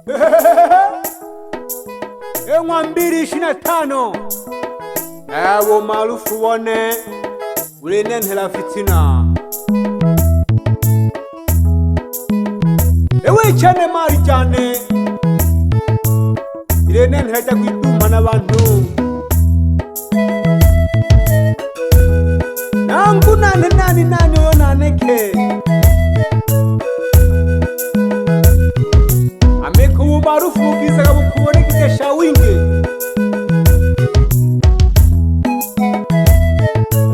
2025 Umalufu wone ulinenhela fitina ewe chane mari chane ilinenhela kwituma n'abantu nangu nani oyo naneke ameka Umalufu ukiza kuboneka shawingi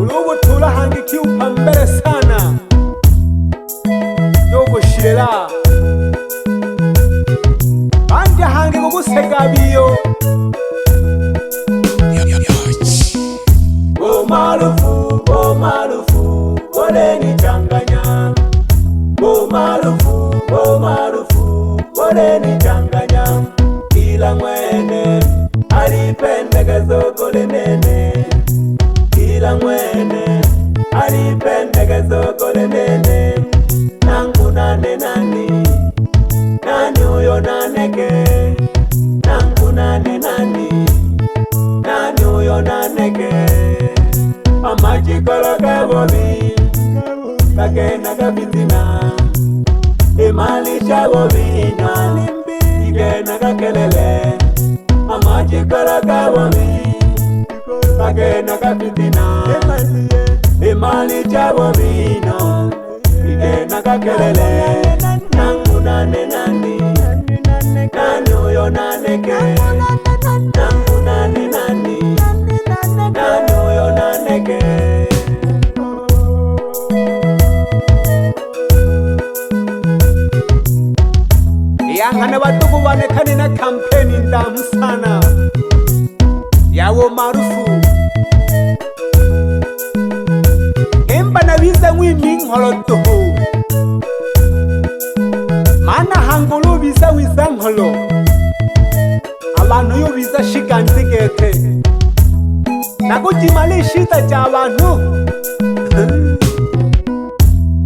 ulobo tola hangi kiupa mbele sana yogo shirela banja hangi kugusega biyo Umalufu oleni changanya Umalufu oleni changanya kila mwene alipendekeza kole nene kila mwene alipendekeza kole nene nangu nani uyo naneke nangu nani uyo naneke amachikola kabobi kakena kabitina imalisha bobi igena kakelele amachikola kabobi kakena kabitina imalisha bobi igena kakelele nangu nani uyo naneke nangu nani uyo naneke yangana batuku banekani na kampeni ndamu sana ya Umalufu emba na biza mwimi nkolotoho mana hangolo biza wizankolo abantu yo biza shiganzigete nakujimali shita cha abantu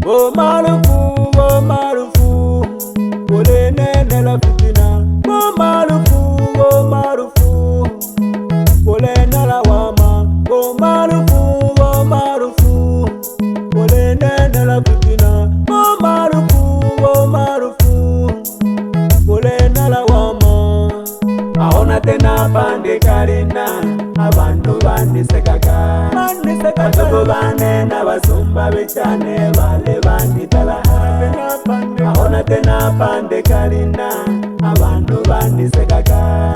Umalufu ulinenhela fitina Umalufu ulinenhela wama Umalufu ulinenhela fitina Umalufu ulinenhela wama aona tena pande karina abantu bandisekaka batogo bane n'abasumba bechane bale banditalaha aona tena pande karina abantu bandisekaka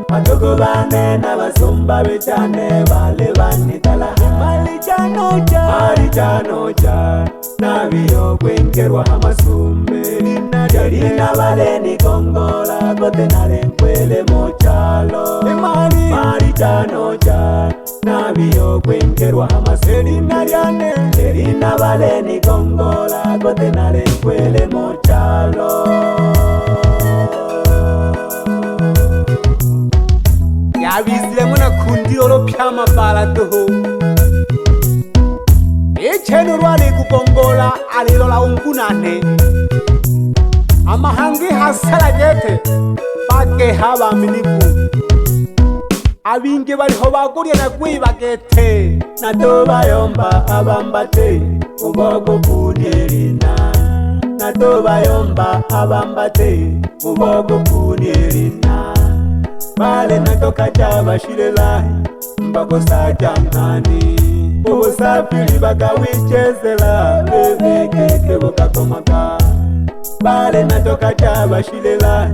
batogo bane n'abasumba bechane bale banditalaha mali chanocha nabiyo kwengerwa amasumbe Jarina bale ni kongola kote nalenkwele mochalo mali chanocha nabiyo kwengerwa amasumbe Jarina bale ni kongola kote nalenkwele mochalo yabizile muna kundiro lo pyama bala toho echeno rwali kukongola alilola ungunane amahangi hasala gete bake haba miniku abinge baliho bagurye na kwiba gete natoba yomba abambate ubogo kunirina natoba yomba abambate ubogo kunirina bale natoka chabashilela mbako sajangani ubusafiri bakawichezela bebekeke bukakomaka bale natoka chabashilela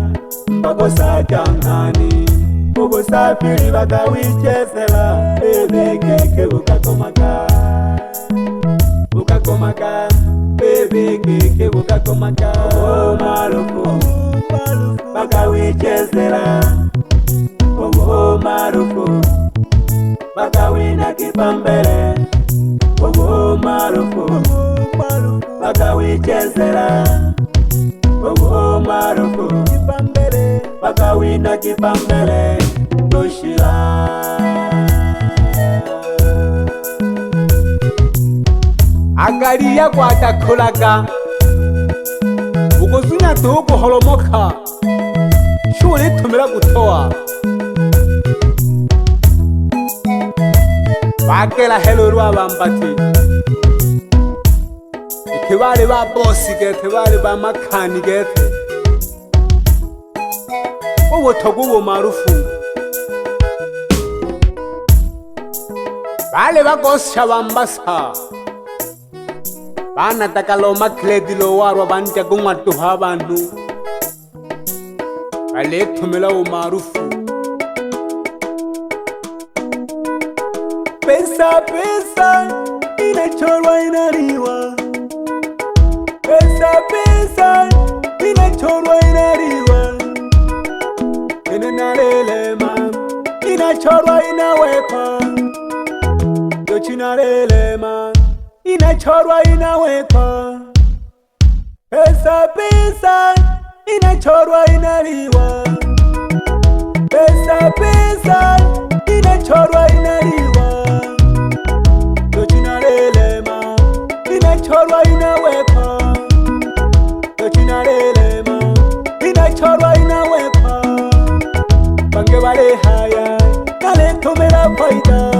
mbako sajangani ubusafiri bakawichezela bebekeke bukakomaka bebekeke bukakomaka Umalufu bakawichezela Umalufu bakawina kipambele Umalufu bakawichezela Umalufu bakawina kipambele toshila agaliya kwatakolaga ukozunya tuku holomoka shuri tumira gutoa bakela helo rwa bambati ikibale ba bosi gete bale ba makani gete uwo togo Umalufu bale bagosha bambasa bana takaloma kledilo warwa banja gungwatuha abantu bale tumela Umalufu pesa pesa inachorwa inaliwa pesa pesa inachorwa inaliwa inalelema inachorwa inawekwa Lyochi nalelema inachorwa inawekwa pesa pesa inachorwa inaliwa pesa pesa inachorwa inaliwa Lyochi nalelema inachorwa inawekwa Lyochi nalelema inachorwa inawekwa bange bale haya kale tumela faida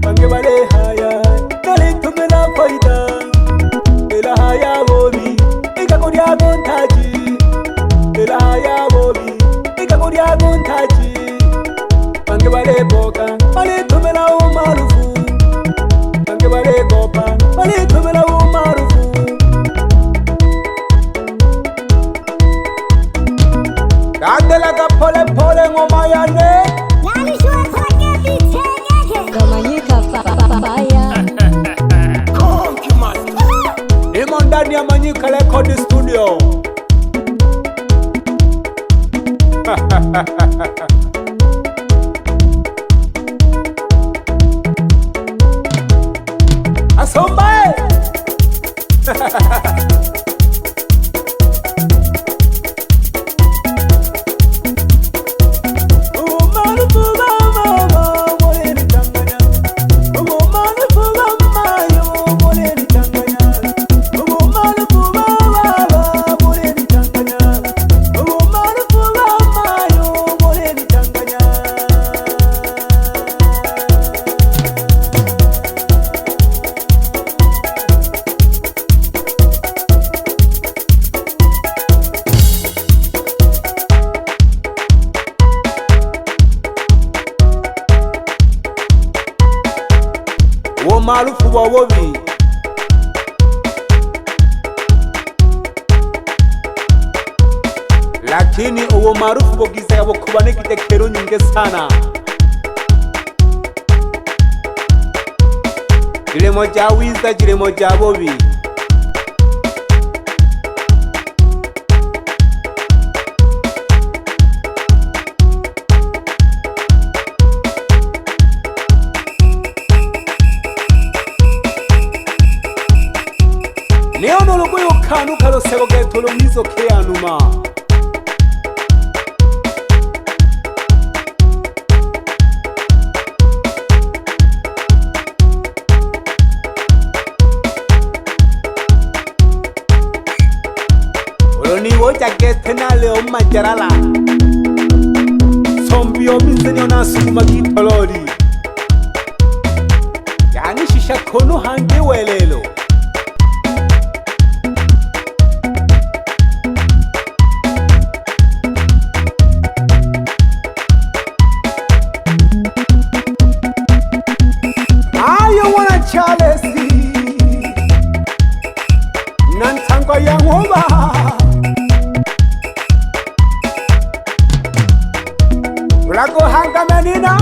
bange bale haya kale tumela faida ela haya bobi ikakodia gontaji ela haya bobi ikakodia gontaji bange bale boka bale tumela Umalufu bange bale gopa bale tumela Umalufu Kandela ka pole pole ngoma yane Nami shua kote bitenge Manyika fire. Konki master Nimo ndani ya Manyika Record Studio Asombae Umalufu wawobi lakini Umalufu bogiza yabo kubane kitekero nyinge sana jiremo ja wiza jiremo ja bobi Neono logoyo kanu kalo sego geto lo mizo ke anuma Oloni woja gete na leo majarala Sombio mizenyo na sukuma gitolori Yani shisha kono hange welelo Chalesi Nantangwa ya ngoba Ulago hanga menina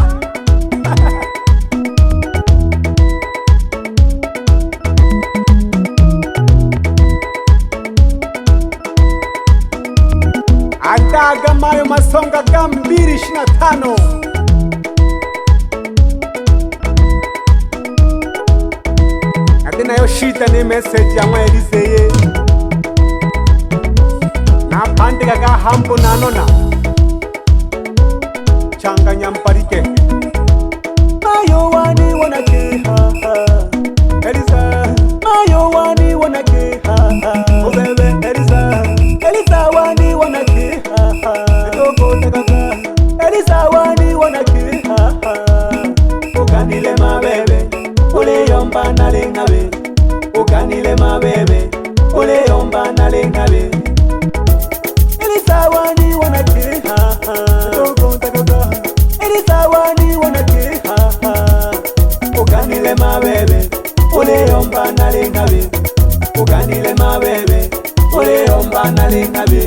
Andaga mayo masonga gambiri 25 Akina yo shita ni message ya mweliseye Na pandika ka hampo nanona Changanya mparike Mayo wani wanake ha ha Elisa Mayo wani wanake ha ha Oh baby Elisa Elisa wani wanake ha ha bana lengabe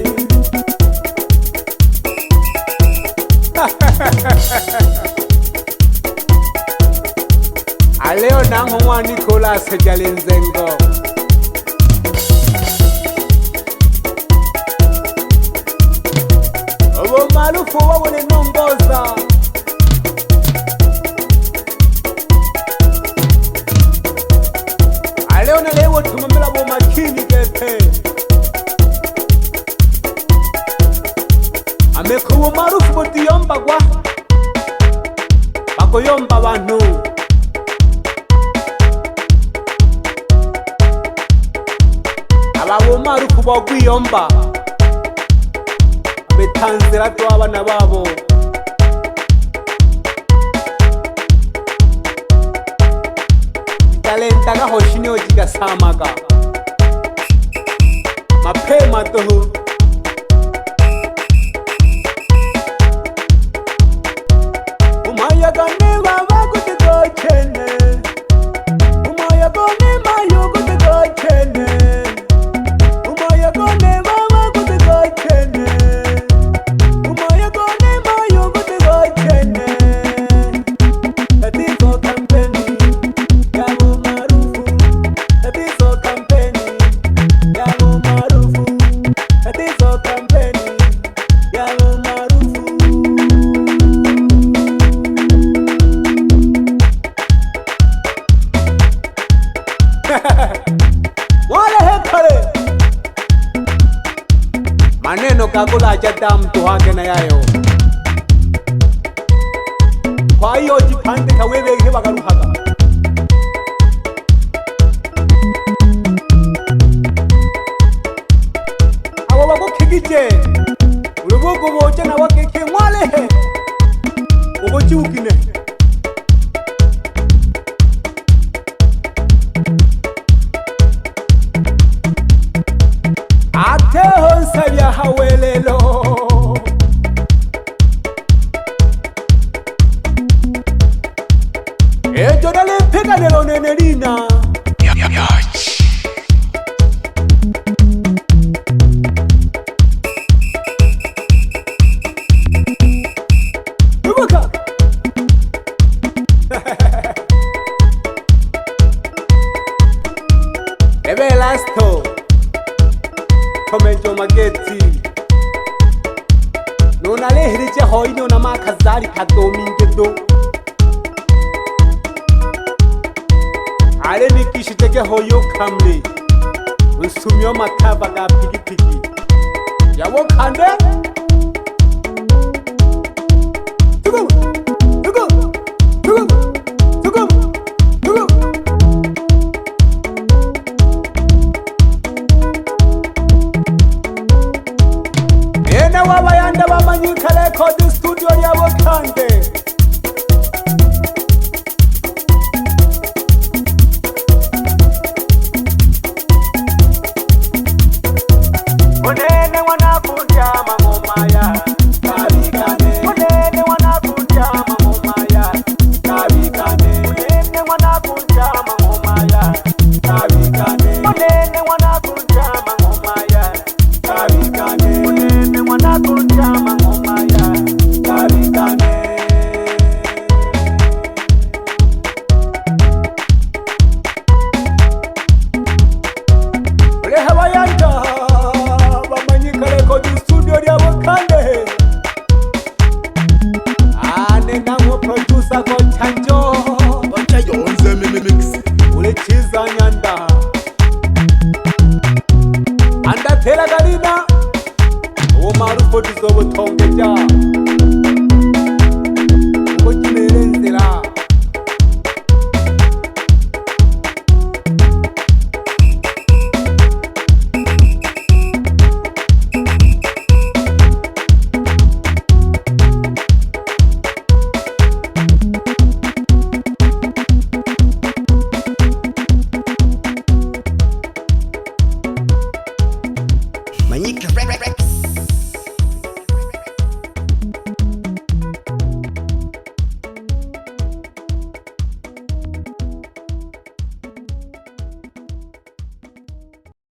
aleo nango mwa Nicolas Jalenzengo Umalufu wawone nongoza aleo na lewo tumamela bo makini gepe ameko Umalufu botiyomba gwa bakoyomba bantu aba Umalufu bogwiyomba betanzira to abana babo talenta ga hoshine ojiga samaga mapema to umaya gane baba kutochene umaya gane mayo kutochene umaya gane baba kutochene umaya gane mayo kutochene tatizo kampeni ya Umalufu tatizo kampeni ya Umalufu tatizo kampeni ya Umalufu wale hekale maneno kakula acha damu tuhange na yayo kwa hiyo jipande kawewe heba karuhaga awo wako kigije urubugo boje na wakeke mwale he ugo chiukine ate honsabya hawelelo ejo dale pega nelo nenelina Lyochi Ubuka ebe lasto komejo mageti nona lehirije hoyino na makazari kadomingedo ale mikishiteke hoyo kamle usumyo mataba ga pigipigi yawo kande tugo tugo tugo tugo tugo ena wabayanda ba Manyika Record Studio yawo kande Unene wanakunja mangomaya kabikane Unene wanakunja mangomaya kabikane Unene wanakunja mangomaya kabikane Unene wanakunja mangomaya kabikane Unene wanakunja mangomaya kabikane Ole habayanda Manyika Record Studio yawo kande ane nango producer ko chanjo Onze mix ule chiza nyanda anda tela galina Umalufu dizobo tongeja uko chimerenzela Manyika